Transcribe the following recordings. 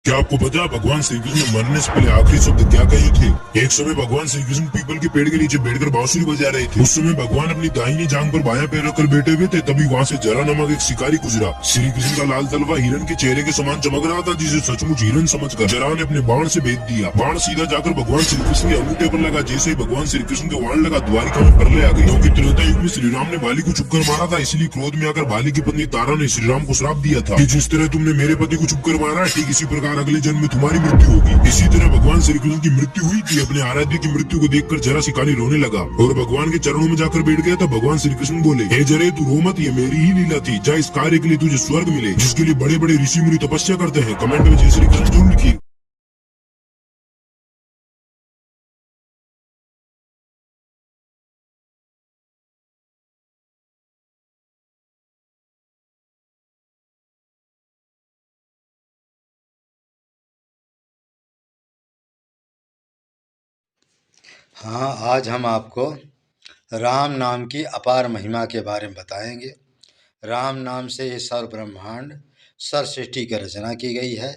क्या आपको पता है भगवान श्री कृष्ण मरने से पहले आखिरी शब्द क्या कहे थे? एक समय भगवान श्री कृष्ण पीपल के पेड़ के नीचे बैठकर बांसुरी बजा रहे थे। उस समय भगवान अपनी दाहिनी जांघ पर बायां पैर रखकर बैठे हुए थे। तभी वहां से जरा नामक एक शिकारी गुजरा। श्री कृष्ण का लाल तलवा हिरण के चेहरे के समान चमक रहा था, जिसे सचमुच हिरण समझकर जरा ने अपने बाण से भेद दिया। बाण सीधा जाकर भगवान श्री कृष्ण के अंगूठे पर लगा। जैसे ही भगवान श्री कृष्ण के बाण लगा, द्वारिका में प्रलय आ गई। क्योंकि त्रेता युग में श्री राम ने बाली को चुपकर मारा था, इसलिए क्रोध में आकर बाली की पत्नी तारा ने श्री राम को श्राप दिया था कि जिस तरह तुमने मेरे पति को चुपकर मारा, ठीक इसी प्रकार अगले जन्म में तुम्हारी मृत्यु होगी। इसी तरह भगवान श्री कृष्ण की मृत्यु हुई थी। अपने आराध्य की मृत्यु को देखकर जरा शिकारी रोने लगा और भगवान के चरणों में जाकर बैठ गया। तब भगवान श्री कृष्ण बोले, हे जरे तू रो मत, ये मेरी ही लीला थी। जा इस कार्य के लिए तुझे स्वर्ग मिले, जिसके लिए बड़े बड़े ऋषि मुनि तपस्या करते हैं। कमेंट में जय श्री कृष्ण जरूर लिखिए। हाँ, आज हम आपको राम नाम की अपार महिमा के बारे में बताएंगे। राम नाम से ये सर्व ब्रह्मांड सर सृष्टि की रचना की गई है।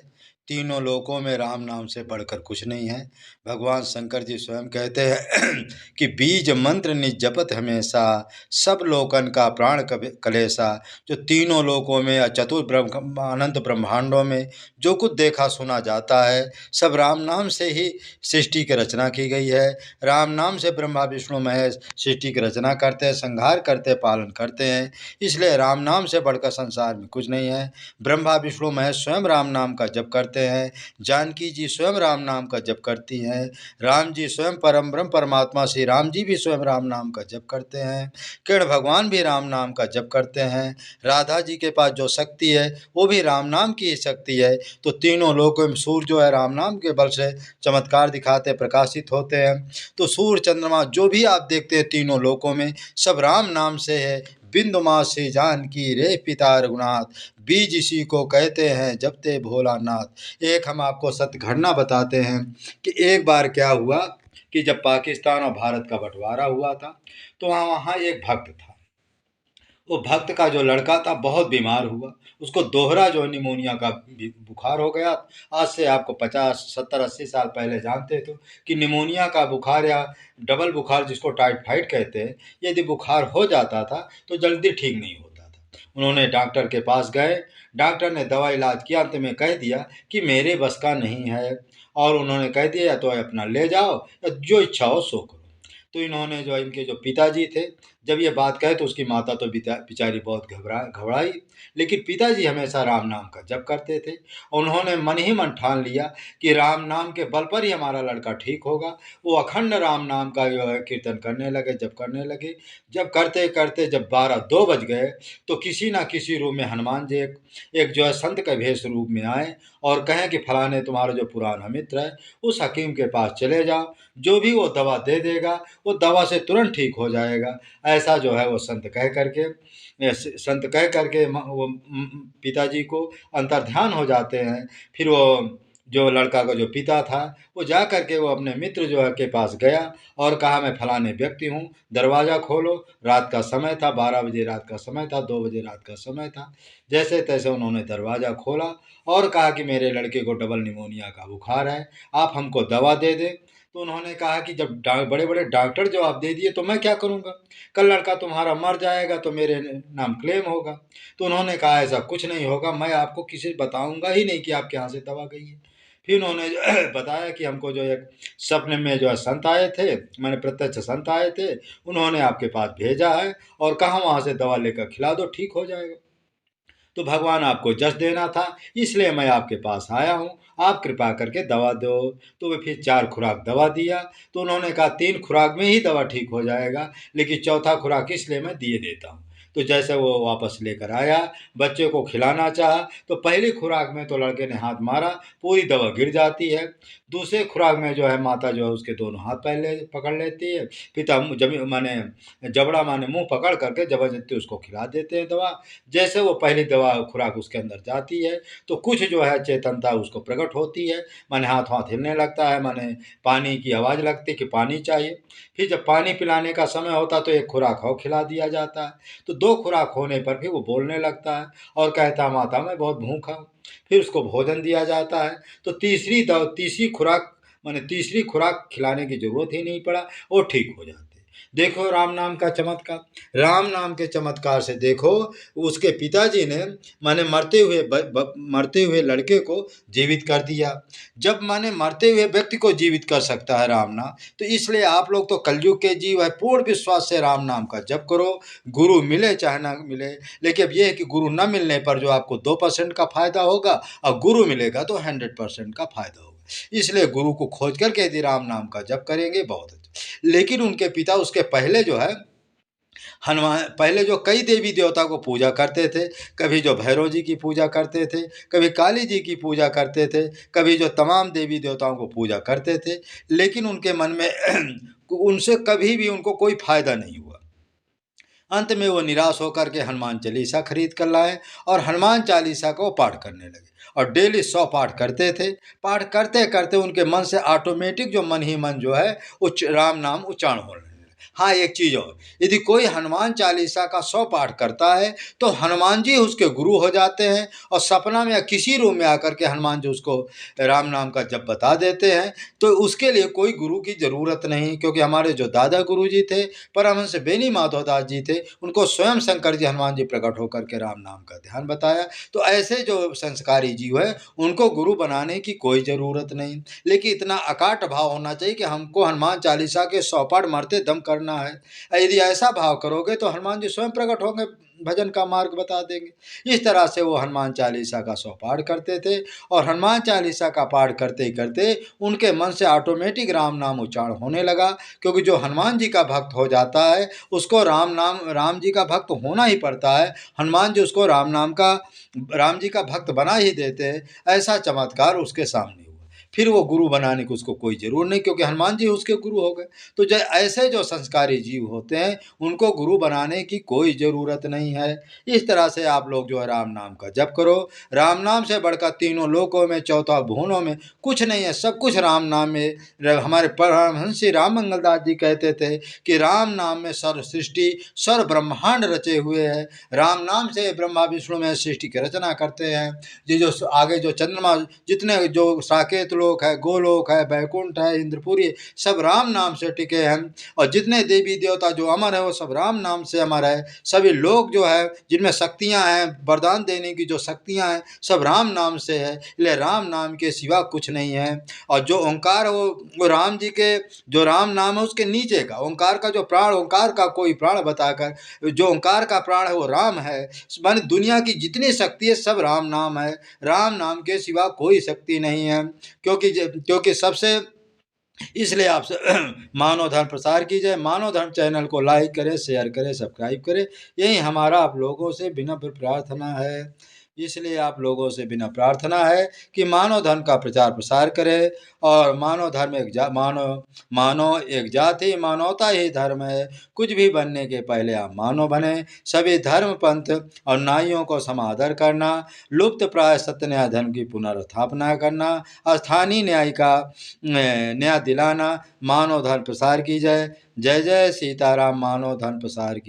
तीनों लोकों में राम नाम से बढ़कर कुछ नहीं है। भगवान शंकर जी स्वयं कहते हैं कि बीज मंत्र निज जपत हमेशा, सब लोकन का प्राण कलेसा। जो तीनों लोकों में या अनंत ब्रह्मांडों में जो कुछ देखा सुना जाता है, सब राम नाम से ही सृष्टि की रचना की गई है। राम नाम से ब्रह्मा विष्णु महेश सृष्टि की रचना करते हैं, संहार करते, पालन करते हैं। इसलिए राम नाम से बढ़कर संसार में कुछ नहीं है। ब्रह्मा विष्णु महेश स्वयं राम नाम का जप करते हैं। जानकी जी स्वयं राम नाम का जप करती हैं। राम जी स्वयं परम ब्रह्म परमात्मा श्री राम जी भी स्वयं राम नाम का जप करते हैं। कृष्ण भगवान भी राम नाम का जप करते हैं। राधा जी के पास जो शक्ति है वो भी राम नाम की ही शक्ति है। तो तीनों लोगों में सूर्य जो है राम नाम के बल से चमत्कार दिखाते, प्रकाशित होते हैं। तो सूर्य चंद्रमा जो भी आप देखते हैं तीनों लोकों में, सब राम नाम से है। बिंदु मासी जानकी रे पिता रघुनाथ, बीज इसी को कहते हैं जपते भोलानाथ। एक हम आपको सत्य घटना बताते हैं कि एक बार क्या हुआ कि जब पाकिस्तान और भारत का बंटवारा हुआ था, तो वहाँ एक भक्त था। वो भक्त का जो लड़का था बहुत बीमार हुआ। उसको दोहरा जो निमोनिया का बुखार हो गया। आज से आपको 50 70 80 साल पहले जानते थे कि निमोनिया का बुखार या डबल बुखार, जिसको टाइफाइड कहते हैं, यदि बुखार हो जाता था तो जल्दी ठीक नहीं होता था। उन्होंने डॉक्टर के पास गए। डॉक्टर ने दवा इलाज किया, अंत में कह दिया कि मेरे बस का नहीं है। और उन्होंने कह दिया या तो अपना ले जाओ या जो इच्छा हो सो करो। तो इन्होंने जो इनके जो पिताजी थे, जब ये बात कहे तो उसकी माता तो बेचारी बहुत घबराई। लेकिन पिताजी हमेशा राम नाम का जप करते थे। उन्होंने मन ही मन ठान लिया कि राम नाम के बल पर ही हमारा लड़का ठीक होगा। वो अखंड राम नाम का जो है कीर्तन करने लगे, जप करने लगे। जब करते करते जब 12 2 बज गए, तो किसी ना किसी रूप में हनुमान जी एक जो है संत के भेष रूप में आए और कहें कि फलाने तुम्हारा जो पुराना मित्र है, उस हकीम के पास चले जाओ, जो भी वो दवा दे देगा वो दवा से तुरंत ठीक हो जाएगा। ऐसा जो है वो संत कह करके वो पिताजी को अंतर्ध्यान हो जाते हैं। फिर वो जो लड़का का जो पिता था, वो जा करके वो अपने मित्र जो है के पास गया और कहा, मैं फलाने व्यक्ति हूँ, दरवाज़ा खोलो। रात का समय था, 12 बजे रात का समय था, 2 बजे रात का समय था। जैसे तैसे उन्होंने दरवाज़ा खोला और कहा कि मेरे लड़के को डबल निमोनिया का बुखार है, आप हमको दवा दे दें। तो उन्होंने कहा कि जब बड़े बड़े डॉक्टर जवाब दे दिए तो मैं क्या करूँगा? कल लड़का तुम्हारा मर जाएगा तो मेरे नाम क्लेम होगा। तो उन्होंने कहा, ऐसा कुछ नहीं होगा, मैं आपको किसी बताऊंगा ही नहीं कि आपके यहाँ से दवा गई है। फिर उन्होंने बताया कि हमको जो एक सपने में जो है संत आए थे, मैंने प्रत्यक्ष संत आए थे, उन्होंने आपके पास भेजा है और कहा वहाँ से दवा लेकर खिला दो, ठीक हो जाएगा। तो भगवान आपको जस देना था, इसलिए मैं आपके पास आया हूँ, आप कृपा करके दवा दो। तो वे फिर 4 खुराक दवा दिया। तो उन्होंने कहा 3 खुराक में ही दवा ठीक हो जाएगा, लेकिन चौथा खुराक इसलिए मैं दिए देता हूँ। तो जैसे वो वापस लेकर आया, बच्चे को खिलाना चाहा, तो पहली खुराक में तो लड़के ने हाथ मारा, पूरी दवा गिर जाती है। दूसरे खुराक में जो है माता जो है उसके दोनों हाथ पहले पकड़ लेती है। पिता जबड़ा माने मुंह पकड़ करके जबरदस्ती उसको खिला देते हैं दवा। जैसे वो पहली दवा खुराक उसके अंदर जाती है तो कुछ जो है चेतनता उसको प्रकट होती है, माने हाथ हाथ हिलने लगता है, माने पानी की आवाज़ लगती है कि पानी चाहिए। फिर जब पानी पिलाने का समय होता तो एक खुराक और खिला दिया जाता है। तो 2 खुराक होने पर फिर वो बोलने लगता है और कहता है माता मैं बहुत भूखा हूँ। फिर उसको भोजन दिया जाता है, तो तीसरी खुराक माने तीसरी खुराक खिलाने की ज़रूरत ही नहीं पड़ा, वो ठीक हो जाते। देखो राम नाम का चमत्कार, राम नाम के चमत्कार से देखो उसके पिताजी ने माने मरते हुए लड़के को जीवित कर दिया। जब माने मरते हुए व्यक्ति को जीवित कर सकता है राम नाम, तो इसलिए आप लोग तो कलयुग के जीव है, पूर्ण विश्वास से राम नाम का जप करो, गुरु मिले चाहे ना मिले। लेकिन अब ये है कि गुरु न मिलने पर जो आपको 2% का फायदा होगा और गुरु मिलेगा तो 100% का फायदा होगा। इसलिए गुरु को खोज करके यदि राम नाम का जप करेंगे बहुत अच्छा। लेकिन उनके पिता उसके पहले जो है हनुमान, पहले जो कई देवी देवता को पूजा करते थे, कभी जो भैरव जी की पूजा करते थे, कभी काली जी की पूजा करते थे, कभी जो तमाम देवी देवताओं को पूजा करते थे, लेकिन उनके मन में उनसे कभी भी उनको कोई फायदा नहीं हुआ। अंत में वो निराश होकर के हनुमान चालीसा खरीद कर लाए और हनुमान चालीसा को पाठ करने लगे और डेली 100 पाठ करते थे। पाठ करते करते उनके मन से ऑटोमेटिक जो मन ही मन जो है राम नाम उच्चारण होने लगे। हाँ, एक चीज़ और, यदि कोई हनुमान चालीसा का 100 पाठ करता है तो हनुमान जी उसके गुरु हो जाते हैं और सपना में या किसी रूम में आकर के हनुमान जी उसको राम नाम का जप बता देते हैं। तो उसके लिए कोई गुरु की ज़रूरत नहीं, क्योंकि हमारे जो दादा गुरु जी थे परमहंस बेनी माधवदास जी थे, उनको स्वयं शंकर जी हनुमान जी प्रकट होकर के राम नाम का ध्यान बताया। तो ऐसे जो संस्कारी जीव है उनको गुरु बनाने की कोई ज़रूरत नहीं, लेकिन इतना अकाट भाव होना चाहिए कि हमको हनुमान चालीसा के 100 पाठ मरते दम करना है। यदि ऐसा भाव करोगे तो हनुमान जी स्वयं प्रकट होंगे, भजन का मार्ग बता देंगे। इस तरह से वो हनुमान चालीसा का 100 पाठ करते थे और हनुमान चालीसा का पाठ करते ही करते उनके मन से ऑटोमेटिक राम नाम उच्चारण होने लगा, क्योंकि जो हनुमान जी का भक्त हो जाता है उसको राम जी का भक्त होना ही पड़ता है। हनुमान जी उसको राम जी का भक्त बना ही देते हैं। ऐसा चमत्कार उसके सामने हुआ। फिर वो गुरु बनाने की उसको कोई ज़रूरत नहीं, क्योंकि हनुमान जी उसके गुरु हो गए। तो ऐसे जो संस्कारी जीव होते हैं उनको गुरु बनाने की कोई ज़रूरत नहीं है। इस तरह से आप लोग जो है राम नाम का जप करो। राम नाम से बढ़कर तीनों लोकों में, चौथा भुवनों में कुछ नहीं है, सब कुछ राम नाम में। हमारे परमहंस श्री राम मंगलदास जी कहते थे कि राम नाम में सर्व सृष्टि, सर्व ब्रह्मांड रचे हुए हैं। राम नाम से ब्रह्मा विष्णु में सृष्टि की रचना करते हैं। ये जो आगे जो चंद्रमा, जितने जो साकेत लोक है, गोलोक है, बैकुंठ है, इंद्रपुरी, सब राम नाम से टिके हैं। और जितने देवी देवता जो अमर है वो सब राम नाम से अमर है। सभी लोग जो है जिनमें शक्तियां हैं, वरदान देने की जो शक्तियां हैं, सब राम नाम से है। इसलिए राम नाम के सिवा कुछ नहीं है। और जो ओंकार है वो राम जी के जो राम नाम है उसके नीचे का ओंकार का जो प्राण, ओंकार का कोई प्राण बताकर जो ओंकार का प्राण है वो राम है। माने दुनिया की जितनी शक्ति है सब राम नाम है। राम नाम के सिवा कोई शक्ति नहीं है। क्योंकि सबसे, इसलिए आपसे मानव धर्म प्रसार कीजिए। मानव धर्म चैनल को लाइक करें, शेयर करें, सब्सक्राइब करें। यही हमारा आप लोगों से विनम्र प्रार्थना है। इसलिए आप लोगों से बिना प्रार्थना है कि मानव धर्म का प्रचार प्रसार करें। और मानव धर्म मानव एक जाति, मानवता ही धर्म है। कुछ भी बनने के पहले आप मानव बने। सभी धर्म पंथ और न्यायों को समादर करना, लुप्त प्राय सत्य न्याय धर्म की पुनर्स्थापना करना, स्थानीय न्याय का न्याय दिलाना, मानव धर्म प्रसार की जय। जय जय सीताराम। मानव धर्म प्रसार की